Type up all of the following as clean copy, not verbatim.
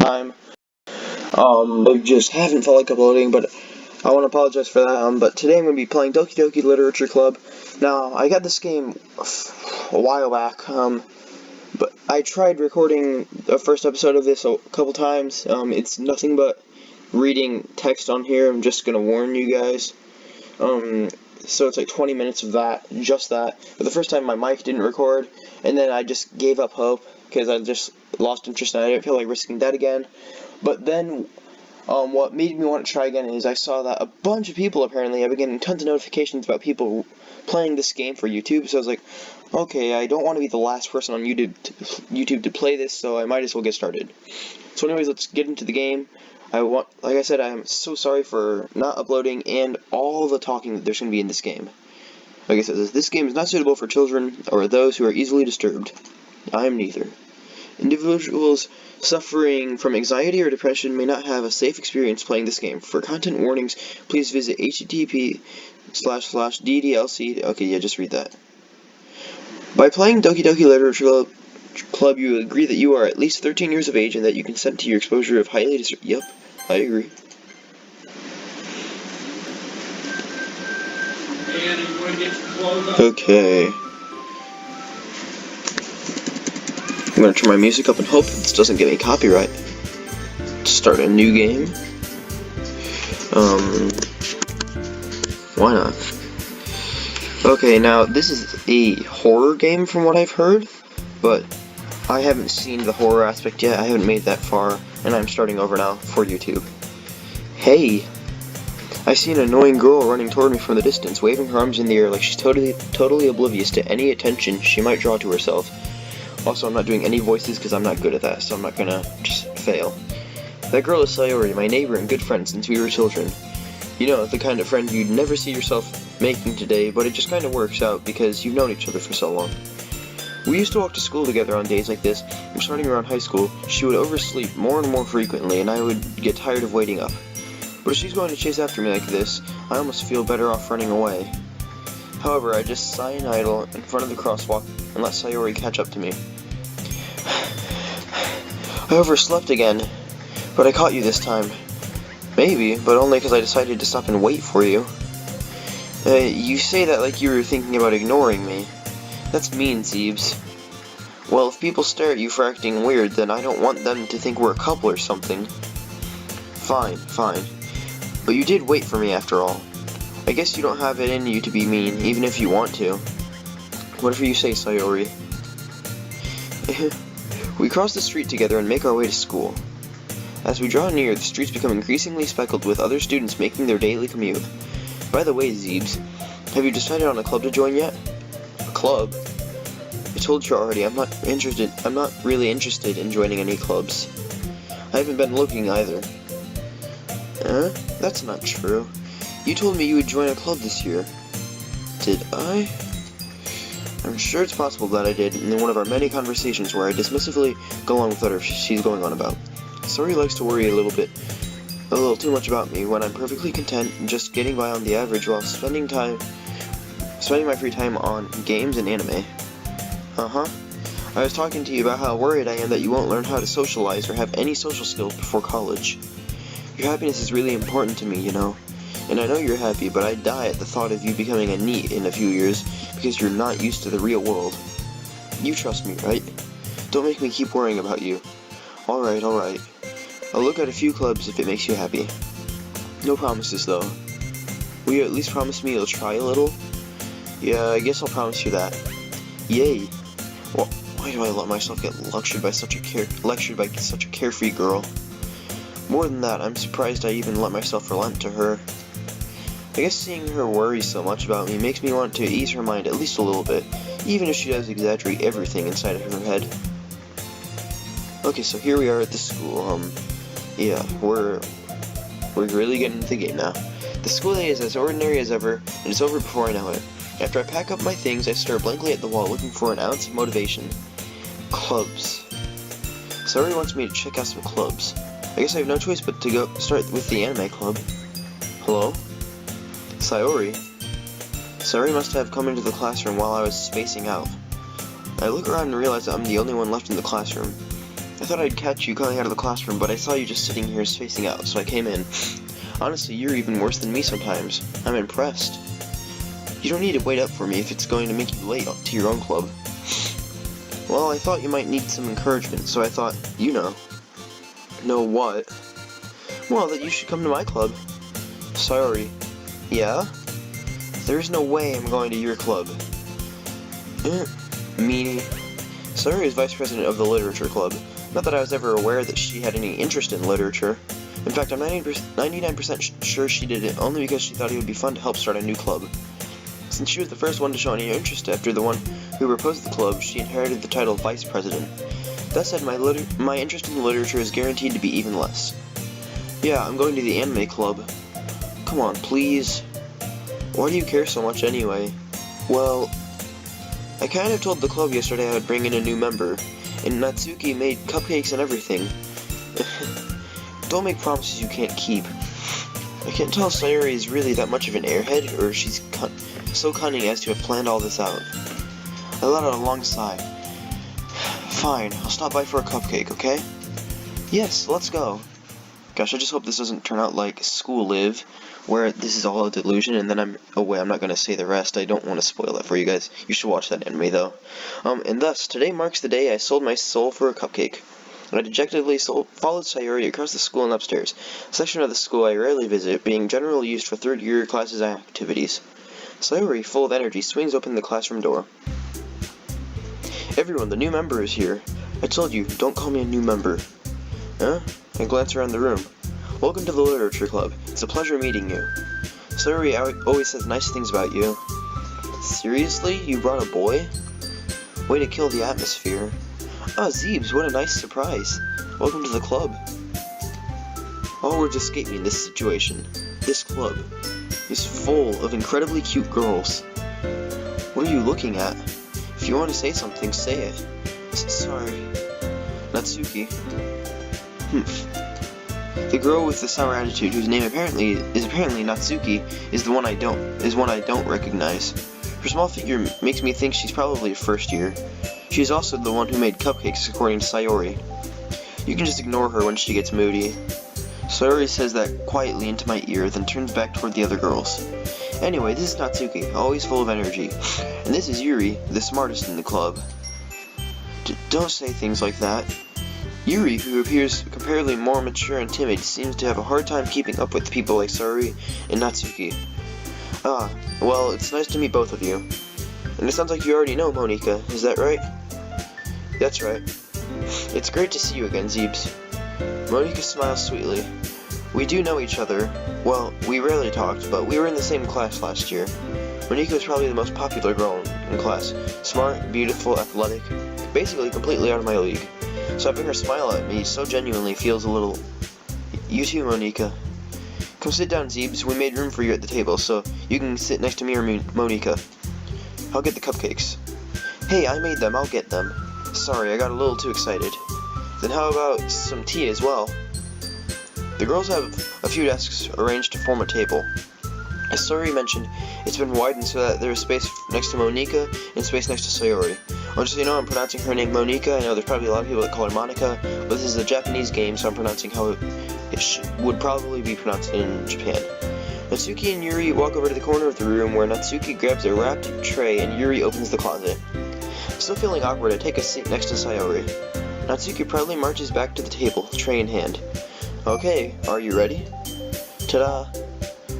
time. I just haven't felt like uploading, but I want to apologize for that. But today I'm going to be playing Doki Doki Literature Club. Now, I got this game a while back, but I tried recording the first episode of this a couple times. It's nothing but reading text on here. I'm just going to warn you guys. So it's like 20 minutes of that, just that. But the first time my mic didn't record, and then I just gave up hope because I just lost interest and I didn't feel like risking that again. But then what made me want to try again is I saw that a bunch of people apparently have been getting tons of notifications about people playing this game for YouTube. So I was like, okay, I don't want to be the last person on YouTube to play this, so I might as well get started. So anyways, let's get into the game. Like I said, I am so sorry for not uploading and all the talking that there's going to be in this game. Like I said, this game is not suitable for children or those who are easily disturbed. I am neither. Individuals suffering from anxiety or depression may not have a safe experience playing this game. For content warnings, please visit http://ddlc. Okay, yeah, just read that. By playing Doki Doki Literature Club, you agree that you are at least 13 years of age and that you consent to your exposure of highly Yep, I agree. Okay. I'm gonna turn my music up and hope that this doesn't get me copyright. Start a new game. Why not? Okay, now this is a horror game from what I've heard, but I haven't seen the horror aspect yet. I haven't made that far, and I'm starting over now for YouTube. Hey! I see an annoying girl running toward me from the distance, waving her arms in the air like she's totally oblivious to any attention she might draw to herself. Also, I'm not doing any voices because I'm not good at that, so I'm not gonna just fail. That girl is Sayori, my neighbor and good friend since we were children. You know, the kind of friend you'd never see yourself making today, but it just kind of works out because you've known each other for so long. We used to walk to school together on days like this, and starting around high school, she would oversleep more and more frequently, and I would get tired of waiting up. But if she's going to chase after me like this, I almost feel better off running away. However, I just sigh and idle in front of the crosswalk and let Sayori catch up to me. I overslept again, but I caught you this time. Maybe, but only because I decided to stop and wait for you. You say that like you were thinking about ignoring me. That's mean, Zeebs. Well, if people stare at you for acting weird, then I don't want them to think we're a couple or something. Fine. But you did wait for me after all. I guess you don't have it in you to be mean, even if you want to. Whatever you say, Sayori. We cross the street together and make our way to school. As we draw near, the streets become increasingly speckled with other students making their daily commute. By the way, Zeebs, have you decided on a club to join yet? A club? I told you already, I'm not really interested in joining any clubs. I haven't been looking either. That's not true. You told me you would join a club this year. Did I? I'm sure it's possible that I did in one of our many conversations where I dismissively go along with whatever she's going on about. Sayori likes to worry a little too much about me when I'm perfectly content just getting by on the average while spending my free time on games and anime. I was talking to you about how worried I am that you won't learn how to socialize or have any social skills before college. Your happiness is really important to me, you know. And I know you're happy, but I'd die at the thought of you becoming a NEET in a few years because you're not used to the real world. You trust me, right? Don't make me keep worrying about you. Alright. I'll look at a few clubs if it makes you happy. No promises, though. Will you at least promise me you'll try a little? Yeah, I guess I'll promise you that. Yay! Well, why do I let myself get lectured by such a carefree girl? More than that, I'm surprised I even let myself relent to her. I guess seeing her worry so much about me makes me want to ease her mind at least a little bit, even if she does exaggerate everything inside of her head. Okay, so here we are at the school. Yeah, we're really getting into the game now. The school day is as ordinary as ever, and it's over before I know it. After I pack up my things, I stare blankly at the wall looking for an ounce of motivation. Clubs. Sayori wants me to check out some clubs. I guess I have no choice but to go start with the anime club. Hello? Sayori? Sayori must have come into the classroom while I was spacing out. I look around and realize that I'm the only one left in the classroom. I thought I'd catch you coming out of the classroom, but I saw you just sitting here spacing out, so I came in. Honestly, you're even worse than me sometimes. I'm impressed. You don't need to wait up for me if it's going to make you late to your own club. Well, I thought you might need some encouragement, so I thought, you know. Know what? Well, that you should come to my club. Sorry. Yeah? There's no way I'm going to your club. Meanie. Sayori is vice president of the literature club. Not that I was ever aware that she had any interest in literature. In fact, I'm 99% sure she did it only because she thought it would be fun to help start a new club. Since she was the first one to show any interest after the one who proposed the club, she inherited the title of vice president. That said, my interest in literature is guaranteed to be even less. Yeah, I'm going to the anime club. Come on, please. Why do you care so much anyway? Well, I kind of told the club yesterday I would bring in a new member, and Natsuki made cupcakes and everything. Don't make promises you can't keep. I can't tell if Sayori is really that much of an airhead, or if she's so cunning as to have planned all this out. I let out a long sigh. Fine, I'll stop by for a cupcake, okay? Yes, let's go. Gosh, I just hope this doesn't turn out like School Live, where this is all a delusion, and then oh wait, I'm not going to say the rest. I don't want to spoil that for you guys. You should watch that anime, though. And thus, today marks the day I sold my soul for a cupcake. I dejectedly followed Sayori across the school and upstairs, a section of the school I rarely visit, being generally used for third-year classes and activities. Sayori, full of energy, swings open the classroom door. Everyone, the new member is here. I told you, don't call me a new member. Huh? I glance around the room. Welcome to the Literature Club. It's a pleasure meeting you. Sayori always says nice things about you. Seriously? You brought a boy? Way to kill the atmosphere. Ah, Zeebs, what a nice surprise. Welcome to the club. All words escape me in this situation. This club is full of incredibly cute girls. What are you looking at? If you want to say something, say it. Sorry. Natsuki. The girl with the sour attitude, whose name is apparently Natsuki, is one I don't recognize. Her small figure makes me think she's probably a first year. She is also the one who made cupcakes, according to Sayori. You can just ignore her when she gets moody. Sayori says that quietly into my ear, then turns back toward the other girls. Anyway, this is Natsuki, always full of energy. And this is Yuri, the smartest in the club. Don't say things like that. Yuri, who appears comparatively more mature and timid, seems to have a hard time keeping up with people like Sayori and Natsuki. Ah, well, it's nice to meet both of you. And it sounds like you already know Monika, is that right? That's right. It's great to see you again, Zeebs. Monika smiles sweetly. We do know each other. Well, we rarely talked, but we were in the same class last year. Monika was probably the most popular girl in class. Smart, beautiful, athletic, basically completely out of my league. So having her smile at me so genuinely feels a little... You too, Monika. Come sit down, Zeebs. We made room for you at the table, so you can sit next to me or Monika. I'll get the cupcakes. Hey, I made them. I'll get them. Sorry, I got a little too excited. Then how about some tea as well? The girls have a few desks arranged to form a table. As Sayori mentioned, it's been widened so that there is space next to Monika and space next to Sayori. Just so you know, I'm pronouncing her name Monika. I know there's probably a lot of people that call her Monica, but this is a Japanese game, so I'm pronouncing how it would probably be pronounced in Japan. Natsuki and Yuri walk over to the corner of the room where Natsuki grabs a wrapped tray and Yuri opens the closet. Still feeling awkward, I take a seat next to Sayori. Natsuki proudly marches back to the table, tray in hand. Okay, are you ready? Ta-da!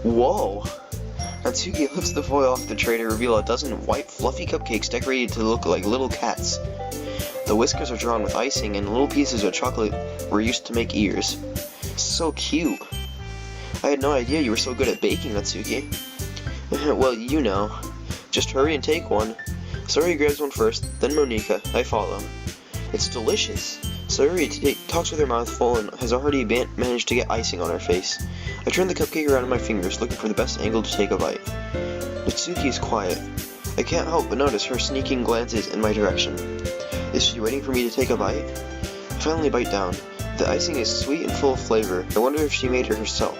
Whoa! Natsuki lifts the foil off the tray to reveal a dozen white, fluffy cupcakes decorated to look like little cats. The whiskers are drawn with icing, and little pieces of chocolate were used to make ears. So cute! I had no idea you were so good at baking, Natsuki. Well, you know. Just hurry and take one. Sayori grabs one first, then Monika. I follow. It's delicious. Sayori talks with her mouth full and has already managed to get icing on her face. I turn the cupcake around in my fingers, looking for the best angle to take a bite. Natsuki is quiet. I can't help but notice her sneaking glances in my direction. Is she waiting for me to take a bite? I finally bite down. The icing is sweet and full of flavor. I wonder if she made it herself.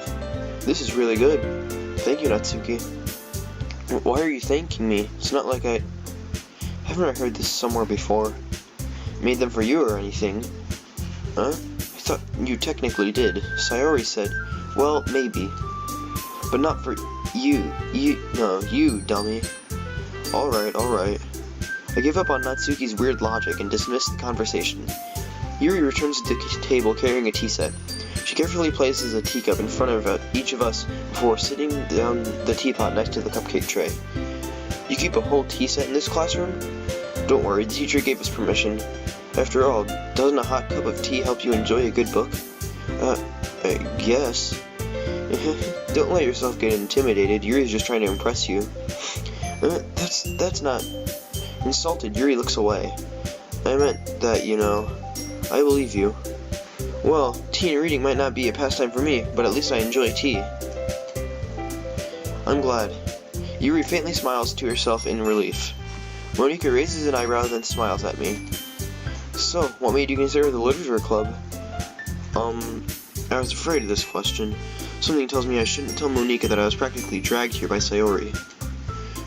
This is really good. Thank you, Natsuki. Why are you thanking me? It's not like haven't I heard this somewhere before? Made them for you or anything? Huh? I thought you technically did. Sayori said, well, maybe. But not for you. You, dummy. Alright. I give up on Natsuki's weird logic and dismiss the conversation. Yuri returns to the table carrying a tea set. She carefully places a teacup in front of each of us before sitting down the teapot next to the cupcake tray. You keep a whole tea set in this classroom? Don't worry, the teacher gave us permission. After all, doesn't a hot cup of tea help you enjoy a good book? I guess. Don't let yourself get intimidated. Yuri's just trying to impress you. That's not... Insulted, Yuri looks away. I meant that, you know. I believe you. Well, tea and reading might not be a pastime for me, but at least I enjoy tea. I'm glad. Yuri faintly smiles to herself in relief. Monika raises an eyebrow then smiles at me. So, what made you consider the literature club? I was afraid of this question. Something tells me I shouldn't tell Monika that I was practically dragged here by Sayori.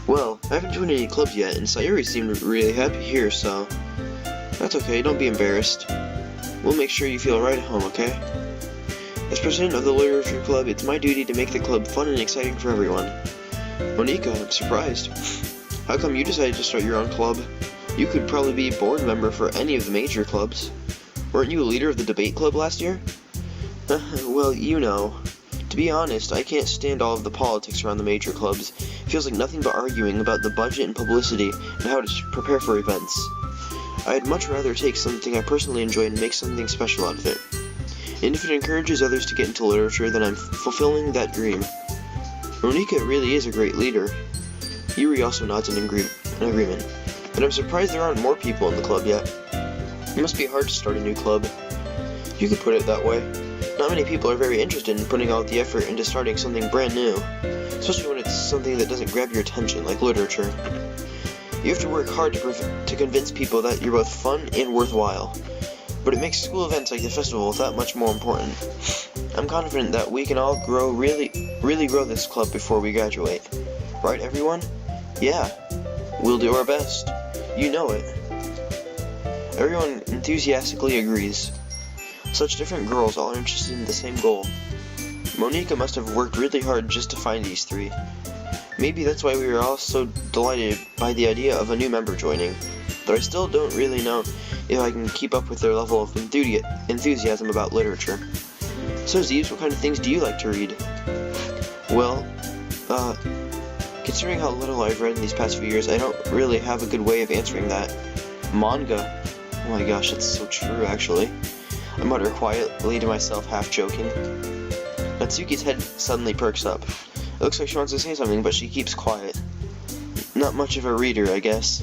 Well, I haven't joined any clubs yet, and Sayori seemed really happy here, so... That's okay, don't be embarrassed. We'll make sure you feel right at home, okay? As president of the literature club, it's my duty to make the club fun and exciting for everyone. Monika, I'm surprised. How come you decided to start your own club? You could probably be a board member for any of the major clubs. Weren't you a leader of the debate club last year? Well, you know. To be honest, I can't stand all of the politics around the major clubs. It feels like nothing but arguing about the budget and publicity and how to prepare for events. I'd much rather take something I personally enjoy and make something special out of it. And if it encourages others to get into literature, then I'm fulfilling that dream. Monika really is a great leader. Yuri also nods in agreement. And I'm surprised there aren't more people in the club yet. It must be hard to start a new club. You could put it that way. Not many people are very interested in putting out the effort into starting something brand new, especially when it's something that doesn't grab your attention, like literature. You have to work hard to convince people that you're both fun and worthwhile, but it makes school events like the festival that much more important. I'm confident that we can all really grow this club before we graduate. Right, everyone? Yeah, we'll do our best. You know it. Everyone enthusiastically agrees. Such different girls all interested in the same goal. Monika must have worked really hard just to find these three. Maybe that's why we were all so delighted by the idea of a new member joining, though I still don't really know if I can keep up with their level of enthusiasm about literature. So Zeebs, what kind of things do you like to read? Well, considering how little I've read in these past few years, I don't really have a good way of answering that. Manga. Oh my gosh, that's so true, actually. I mutter quietly to myself, half joking. Natsuki's head suddenly perks up. It looks like she wants to say something, but she keeps quiet. Not much of a reader, I guess.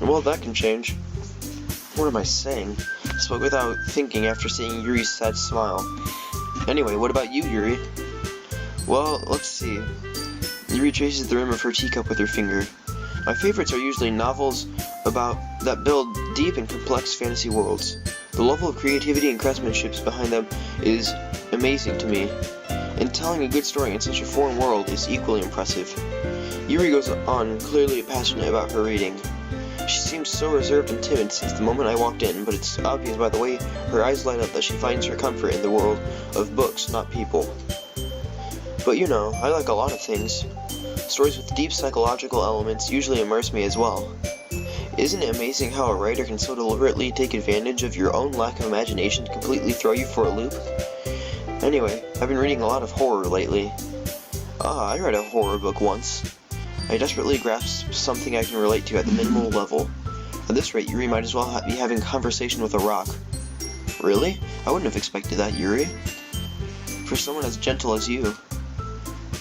Well, that can change. What am I saying? I spoke without thinking after seeing Yuri's sad smile. Anyway, what about you, Yuri? Well, let's see. Yuri traces the rim of her teacup with her finger. My favorites are usually novels that build deep and complex fantasy worlds. The level of creativity and craftsmanship behind them is amazing to me, and telling a good story in such a foreign world is equally impressive. Yuri goes on, clearly passionate about her reading. She seems so reserved and timid since the moment I walked in, but it's obvious by the way her eyes light up that she finds her comfort in the world of books, not people. But you know, I like a lot of things. Stories with deep psychological elements usually immerse me as well. Isn't it amazing how a writer can so deliberately take advantage of your own lack of imagination to completely throw you for a loop? Anyway, I've been reading a lot of horror lately. I read a horror book once. I desperately grasped something I can relate to at the minimal level. At this rate, Yuri might as well be having a conversation with a rock. Really? I wouldn't have expected that, Yuri. For someone as gentle as you.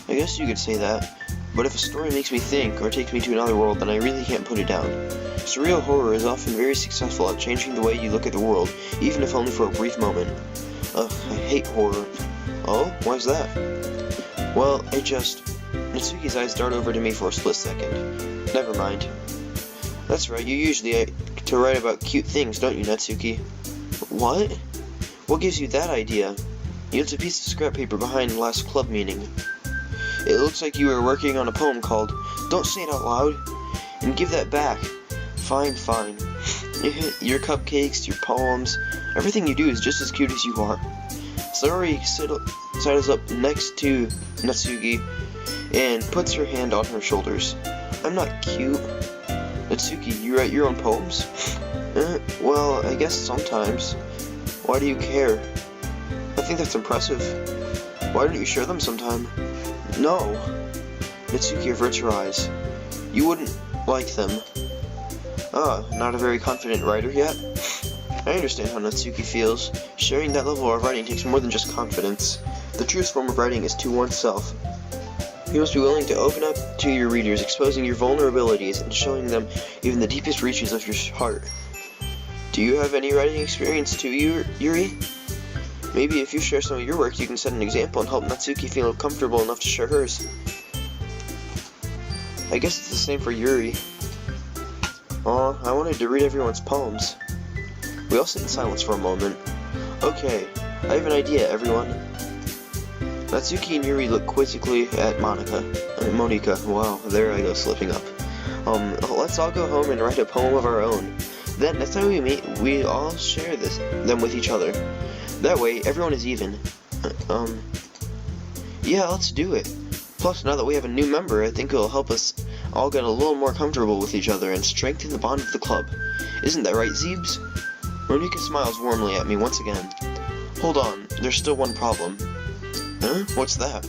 I guess you could say that. But if a story makes me think, or takes me to another world, then I really can't put it down. Surreal horror is often very successful at changing the way you look at the world, even if only for a brief moment. Ugh, I hate horror. Oh? Why's that? Well, Natsuki's eyes dart over to me for a split second. Never mind. That's right, you usually like to write about cute things, don't you, Natsuki? What? What gives you that idea? You left a piece of scrap paper behind last club meeting. It looks like you were working on a poem called Don't Say It Out Loud, and give that back. Fine. Your cupcakes, your poems, everything you do is just as cute as you are. Sayori sidles up next to Natsuki and puts her hand on her shoulders. I'm not cute. Natsuki, you write your own poems? Well, I guess sometimes. Why do you care? I think that's impressive. Why don't you share them sometime? No. Natsuki averts her eyes. You wouldn't like them. Ah, not a very confident writer yet? I understand how Natsuki feels. Sharing that level of writing takes more than just confidence. The truest form of writing is to oneself. You must be willing to open up to your readers, exposing your vulnerabilities and showing them even the deepest reaches of your heart. Do you have any writing experience too, Yuri? Maybe if you share some of your work, you can set an example and help Natsuki feel comfortable enough to share hers. I guess it's the same for Yuri. Aw, I wanted to read everyone's poems. We all sit in silence for a moment. Okay, I have an idea, everyone. Natsuki and Yuri look quizzically at Monika. Wow, there I go slipping up. Let's all go home and write a poem of our own. Then, next time we meet, we all share them with each other. That way, everyone is even. Yeah, let's do it. Plus, now that we have a new member, I think it'll help us all get a little more comfortable with each other and strengthen the bond of the club. Isn't that right, Zeebs? Monika smiles warmly at me once again. Hold on, there's still one problem. Huh? What's that?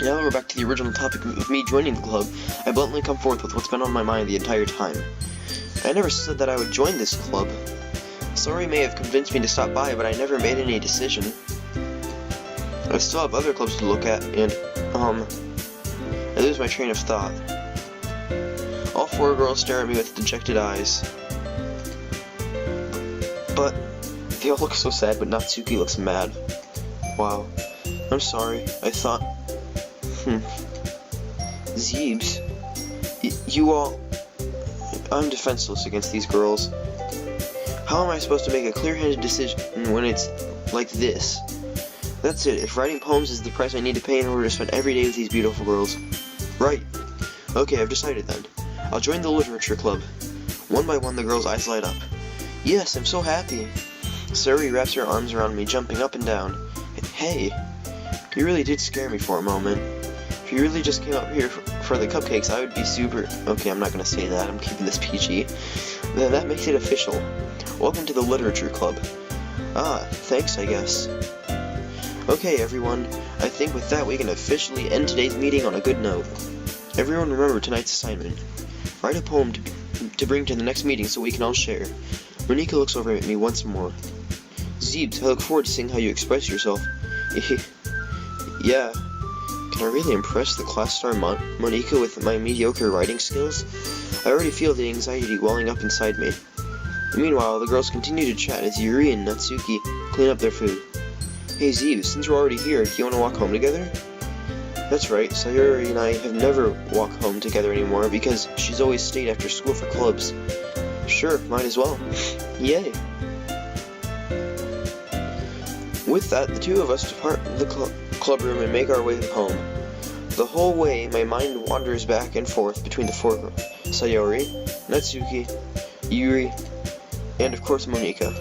Now we're back to the original topic of me joining the club. I bluntly come forth with what's been on my mind the entire time. I never said that I would join this club. Sayori may have convinced me to stop by, but I never made any decision. I still have other clubs to look at, and, I lose my train of thought. All four girls stare at me with dejected eyes. But they all look so sad, but Natsuki looks mad. Wow. I'm sorry. I thought... Zeebs. You all... I'm defenseless against these girls. How am I supposed to make a clear-handed decision when it's like this? That's it. If writing poems is the price I need to pay in order to spend every day with these beautiful girls. Right. Okay, I've decided then. I'll join the literature club. One by one, the girls' eyes light up. Yes, I'm so happy. Sayori wraps her arms around me, jumping up and down. Hey, you really did scare me for a moment. If you really just came up here for the cupcakes, I would be super... Okay, I'm not gonna say that. I'm keeping this PG. Then that makes it official. Welcome to the literature club. Ah, thanks, I guess. Okay, everyone. I think with that we can officially end today's meeting on a good note. Everyone remember tonight's assignment. Write a poem to bring to the next meeting so we can all share. Monika looks over at me once more. Zeebs, I look forward to seeing how you express yourself. Yeah. Can I really impress the class star Monika with my mediocre writing skills? I already feel the anxiety welling up inside me. Meanwhile, the girls continue to chat as Yuri and Natsuki clean up their food. Hey Zeebs, since we're already here, do you want to walk home together? That's right, Sayori and I have never walked home together anymore because she's always stayed after school for clubs. Sure, might as well. Yay! With that, the two of us depart the club room and make our way home. The whole way, my mind wanders back and forth between the four girls. Sayori, Natsuki, Yuri, and of course Monika.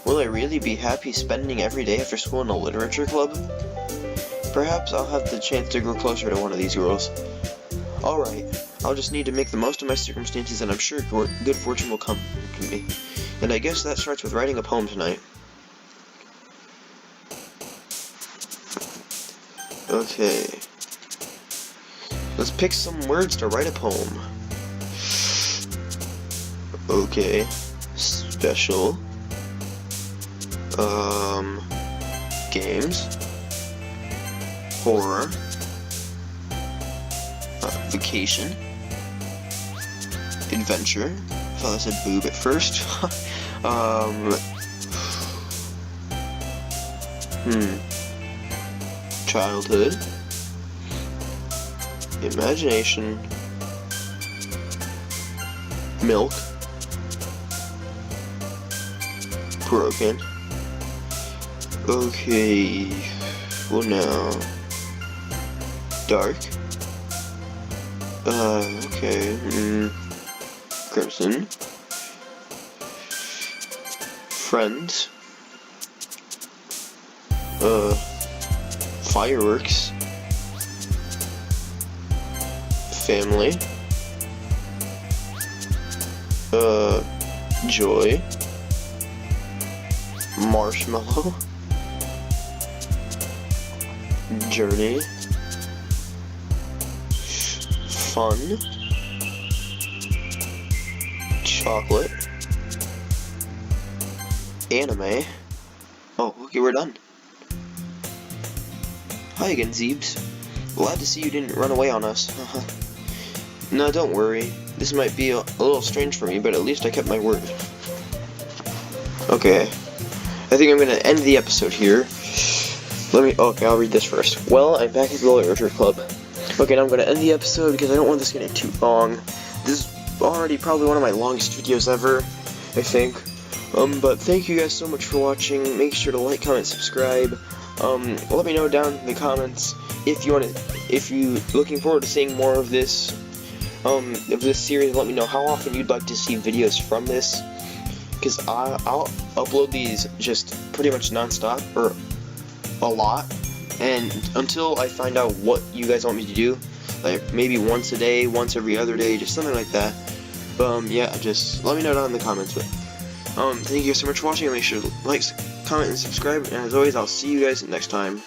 Will I really be happy spending every day after school in a literature club? Perhaps I'll have the chance to grow closer to one of these girls. Alright, I'll just need to make the most of my circumstances and I'm sure good fortune will come to me. And I guess that starts with writing a poem tonight. Okay. Let's pick some words to write a poem. Okay. Special. Games. Horror. Vacation. Adventure. I thought I said boob at first. Childhood. Imagination. Milk. Broken. Okay. Well now. Dark. Okay. Crimson. friends, fireworks, family, joy, marshmallow, journey, fun, chocolate, anime. Oh, okay, we're done. Hi again, Zeebs. Glad to see you didn't run away on us. No, don't worry. This might be a little strange for me, but at least I kept my word. Okay. I think I'm gonna end the episode here. Okay, I'll read this first. Well, I'm back at the Literature Club. Okay, now I'm gonna end the episode because I don't want this getting too long. This is already probably one of my longest videos ever, I think. But thank you guys so much for watching. Make sure to like, comment, subscribe. Let me know down in the comments if you looking forward to seeing more of this series. Let me know how often you'd like to see videos from this, because I'll upload these just pretty much non-stop, or a lot, and until I find out what you guys want me to do, like maybe once a day, once every other day, just something like that. Yeah, just let me know down in the comments. But thank you guys so much for watching. Make sure to like, comment, and subscribe, and as always, I'll see you guys next time.